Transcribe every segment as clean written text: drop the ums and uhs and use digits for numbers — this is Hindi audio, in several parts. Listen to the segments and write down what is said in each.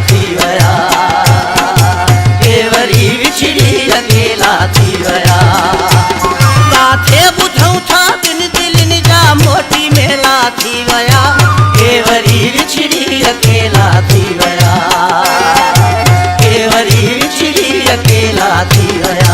थी वया, केवरी विछड़ी अकेला थी वया। काथे बुझऊं था बिन दिलनि जा मोटी मेला थी वया, केवरी विछड़ी अकेला थी वया, केवरी विछड़ी अकेला थी वया।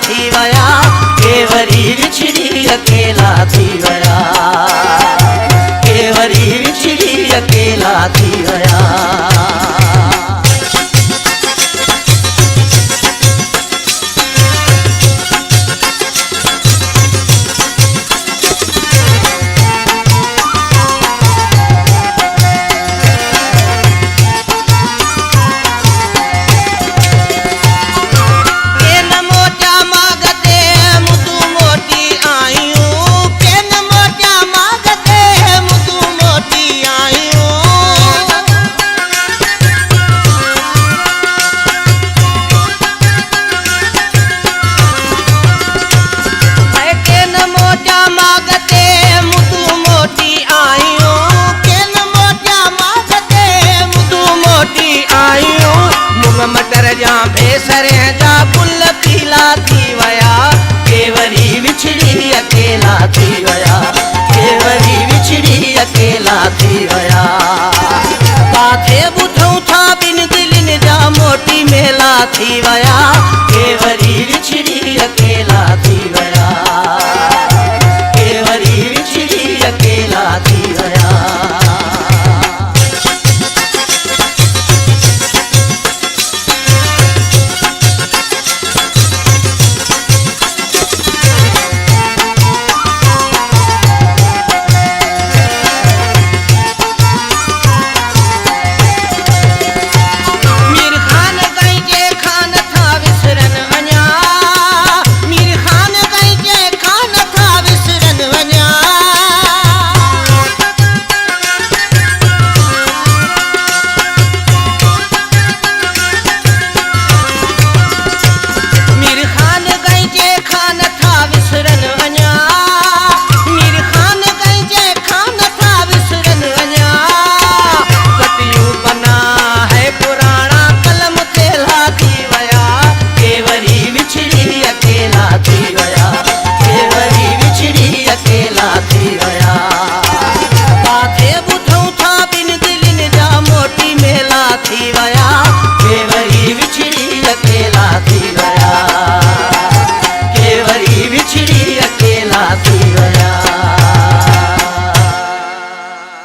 थी वया, केवरी विछड़ी अकेला थी वया, केवरी विछड़ी अकेला थी वया। मटर जा भेसरे जा फुल पीला थी वया, केवरी विछड़ी अकेला थी वया, केवरी विछड़ी अकेला थी वया। काथे बुझऊं था बिन दिलनि जा मोटी मेला थी वया, केवरी विछड़ी अकेला थी वया, केवरी विछड़ी अकेला थी वया।